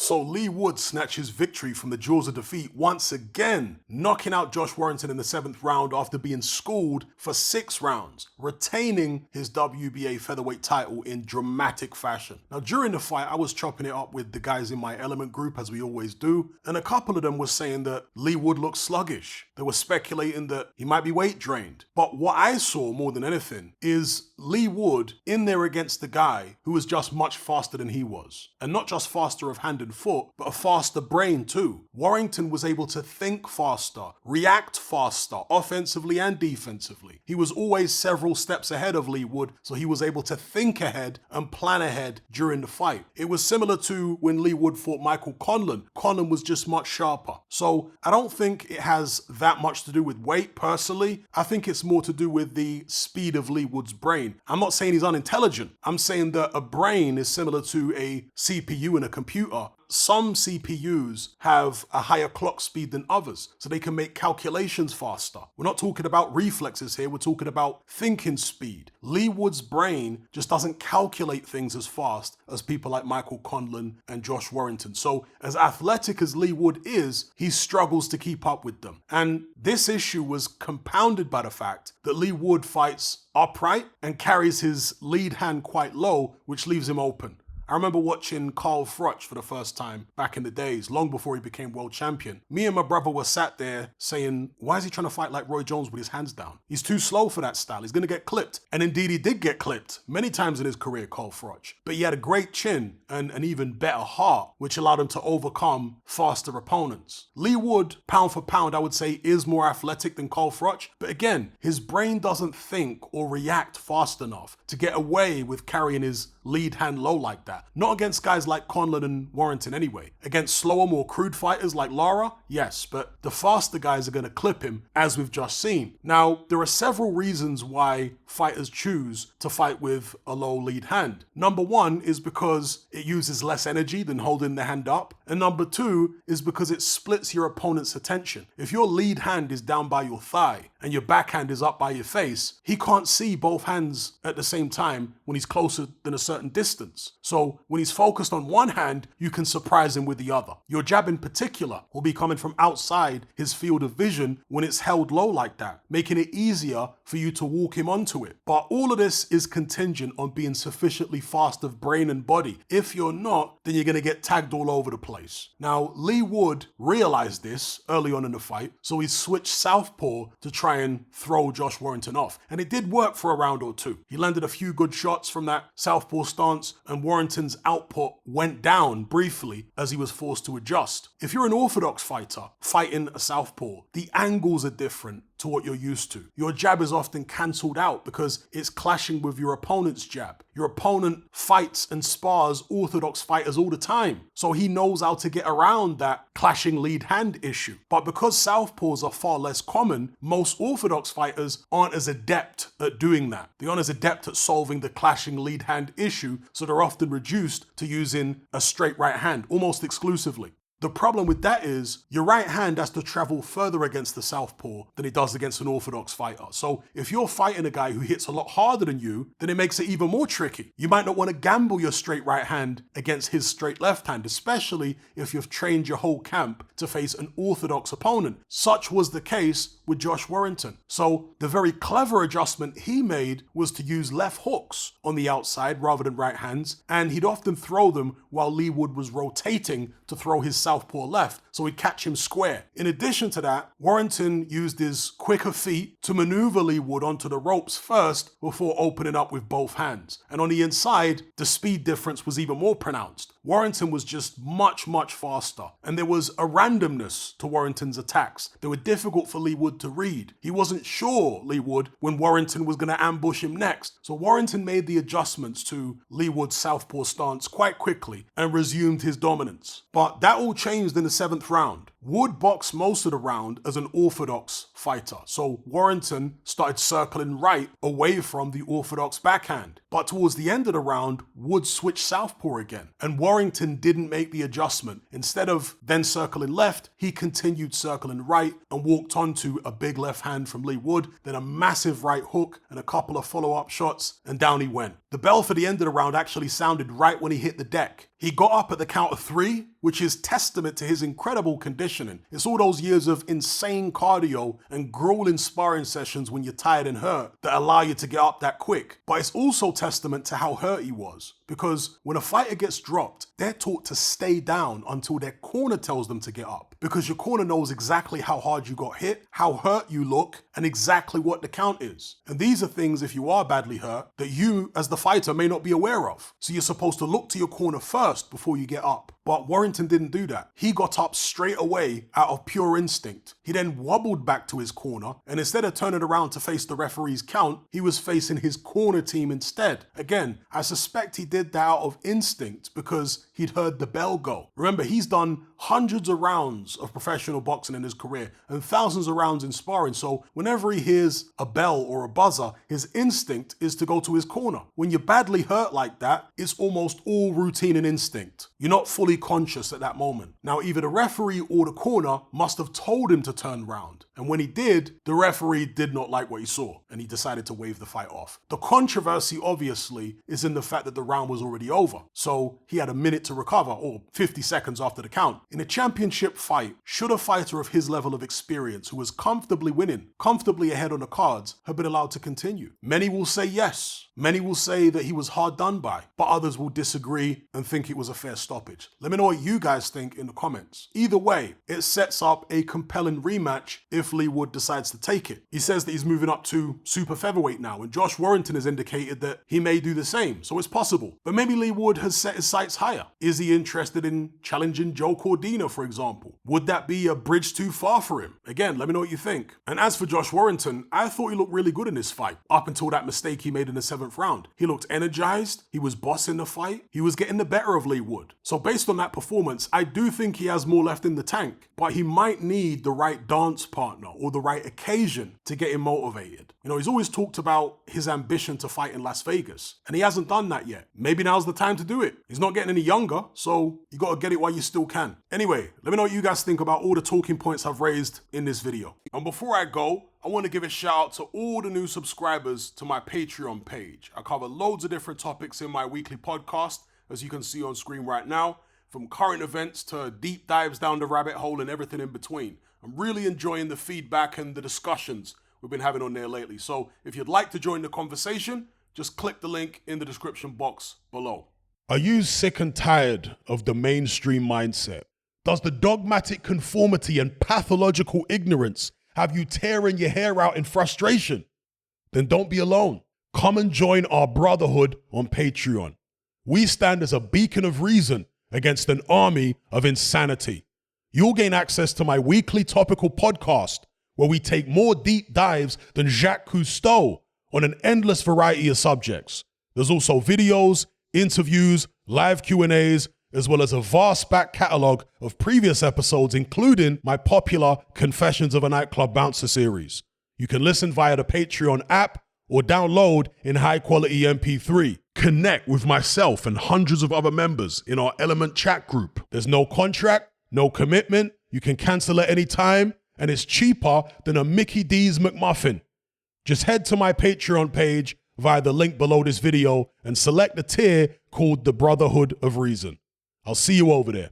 So Leigh Wood snatches victory from the jaws of defeat once again, knocking out Josh Warrington in the 7th round after being schooled for 6 rounds, retaining his WBA featherweight title in dramatic fashion. Now during the fight, I was chopping it up with the guys in my Element group, as we always do, and a couple of them were saying that Leigh Wood looked sluggish. They were speculating that he might be weight drained. But what I saw more than anything is Leigh Wood in there against the guy who was just much faster than he was. And not just faster of hand and foot, but a faster brain too. Warrington was able to think faster, react faster, offensively and defensively. He was always several steps ahead of Leigh Wood, so he was able to think ahead and plan ahead during the fight. It was similar to when Leigh Wood fought Michael Conlan. Conlan was just much sharper. So I don't think it has that much to do with weight personally. I think it's more to do with the speed of Leigh Wood's brain. I'm not saying he's unintelligent. I'm saying that a brain is similar to a CPU in a computer. Some CPUs have a higher clock speed than others, so they can make calculations faster. We're not talking about reflexes here, we're talking about thinking speed. Leigh Wood's brain just doesn't calculate things as fast as people like Michael Conlan and Josh Warrington. So as athletic as Leigh Wood is, he struggles to keep up with them. And this issue was compounded by the fact that Leigh Wood fights upright and carries his lead hand quite low, which leaves him open. I remember watching Carl Froch for the first time back in the days, long before he became world champion. Me and my brother were sat there saying, why is he trying to fight like Roy Jones with his hands down? He's too slow for that style. He's going to get clipped. And indeed, he did get clipped many times in his career, Carl Froch. But he had a great chin and an even better heart, which allowed him to overcome faster opponents. Leigh Wood, pound for pound, I would say is more athletic than Carl Froch. But again, his brain doesn't think or react fast enough to get away with carrying his lead hand low like that. Not against guys like Conlan and Warrington anyway. Against slower, more crude fighters like Lara, yes, but the faster guys are going to clip him, as we've just seen. Now, there are several reasons why fighters choose to fight with a low lead hand. Number one is because it uses less energy than holding the hand up. And number two is because it splits your opponent's attention. If your lead hand is down by your thigh and your backhand is up by your face, he can't see both hands at the same time when he's closer than a certain distance. So when he's focused on one hand, you can surprise him with the other. Your jab in particular will be coming from outside his field of vision when it's held low like that, making it easier for you to walk him onto it. But all of this is contingent on being sufficiently fast of brain and body. If you're not, then you're going to get tagged all over the place. Now, Leigh Wood realized this early on in the fight, so he switched southpaw to try and throw Josh Warrington off. And it did work for a round or two. He landed a few good shots from that southpaw stance, and Warrington's output went down briefly as he was forced to adjust. If you're an orthodox fighter fighting a southpaw, the angles are different to what you're used to. Your jab is often cancelled out because it's clashing with your opponent's jab. Your opponent fights and spars orthodox fighters all the time, so he knows how to get around that clashing lead hand issue. But because southpaws are far less common, most orthodox fighters aren't as adept at doing that. They aren't as adept at solving the clashing lead hand issue, so they're often reduced to using a straight right hand almost exclusively. The problem with that is your right hand has to travel further against the southpaw than it does against an orthodox fighter. So if you're fighting a guy who hits a lot harder than you, then it makes it even more tricky. You might not want to gamble your straight right hand against his straight left hand, especially if you've trained your whole camp to face an orthodox opponent. Such was the case with Josh Warrington. So the very clever adjustment he made was to use left hooks on the outside rather than right hands, and he'd often throw them while Leigh Wood was rotating to throw his southpaw left, so he'd catch him square. In addition to that, Warrington used his quicker feet to maneuver Leigh Wood onto the ropes first before opening up with both hands. And on the inside, the speed difference was even more pronounced. Warrington was just much, much faster, and there was a randomness to Warrington's attacks. They were difficult for Leigh Wood to read. He wasn't sure, Leigh Wood, when Warrington was going to ambush him next. So Warrington made the adjustments to Leigh Wood's southpaw stance quite quickly and resumed his dominance. But that all changed in the 7th round. Wood boxed most of the round as an orthodox fighter, so Warrington started circling right away from the orthodox backhand. But towards the end of the round, Wood switched southpaw again, and Warrington didn't make the adjustment. Instead of then circling left, he continued circling right and walked onto a big left hand from Leigh Wood, then a massive right hook and a couple of follow-up shots, and down he went. The bell for the end of the round actually sounded right when he hit the deck. He got up at the count of 3 which is testament to his incredible conditioning. It's all those years of insane cardio and grueling sparring sessions when you're tired and hurt that allow you to get up that quick. But it's also testament to how hurt he was. Because when a fighter gets dropped, they're taught to stay down until their corner tells them to get up. Because your corner knows exactly how hard you got hit, how hurt you look, and exactly what the count is. And these are things, if you are badly hurt, that you, as the fighter, may not be aware of. So you're supposed to look to your corner first before you get up. But Warrington didn't do that. He got up straight away out of pure instinct. He then wobbled back to his corner, and instead of turning around to face the referee's count, he was facing his corner team instead. Again, I suspect he did that out of instinct because he'd heard the bell go. Remember, he's done hundreds of rounds of professional boxing in his career and thousands of rounds in sparring. So whenever he hears a bell or a buzzer, his instinct is to go to his corner. When you're badly hurt like that, it's almost all routine and instinct. You're not fully conscious at that moment. Now, either the referee or the corner must have told him to turn round. And when he did, the referee did not like what he saw and he decided to wave the fight off. The controversy, obviously, is in the fact that the round was already over. So he had a minute to recover, or 50 seconds after the count. In a championship fight, should a fighter of his level of experience, who was comfortably winning, comfortably ahead on the cards, have been allowed to continue? Many will say yes. Many will say that he was hard done by, but others will disagree and think it was a fair stoppage. Let me know what you guys think in the comments. Either way, it sets up a compelling rematch if Leigh Wood decides to take it. He says that he's moving up to super featherweight now, and Josh Warrington has indicated that he may do the same, so it's possible. But maybe Leigh Wood has set his sights higher. Is he interested in challenging Joe Cordina, for example? Would that be a bridge too far for him? Again, let me know what you think. And as for Josh Warrington, I thought he looked really good in this fight, up until that mistake he made in the 7th round. He looked energized, he was bossing the fight, he was getting the better of Leigh Wood. So based on that performance, I do think he has more left in the tank, but he might need the right dance partner or the right occasion to get him motivated. You know, he's always talked about his ambition to fight in Las Vegas, and he hasn't done that yet. Maybe now's the time to do it. He's not getting any younger, so you gotta get it while you still can. Anyway, let me know what you guys think about all the talking points I've raised in this video. And before I go, I want to give a shout out to all the new subscribers to my Patreon page. I cover loads of different topics in my weekly podcast, as you can see on screen right now, from current events to deep dives down the rabbit hole and everything in between. I'm really enjoying the feedback and the discussions we've been having on there lately. So if you'd like to join the conversation, just click the link in the description box below. Are you sick and tired of the mainstream mindset? Does the dogmatic conformity and pathological ignorance have you tearing your hair out in frustration? Then don't be alone. Come and join our brotherhood on Patreon. We stand as a beacon of reason against an army of insanity. You'll gain access to my weekly topical podcast, where we take more deep dives than Jacques Cousteau on an endless variety of subjects. There's also videos, interviews, live Q&As, as well as a vast back catalogue of previous episodes, including my popular Confessions of a Nightclub Bouncer series. You can listen via the Patreon app or download in high-quality MP3. Connect with myself and hundreds of other members in our Element chat group. There's no contract, no commitment, you can cancel at any time, and it's cheaper than a Mickey D's McMuffin. Just head to my Patreon page via the link below this video and select the tier called the Brotherhood of Reason. I'll see you over there.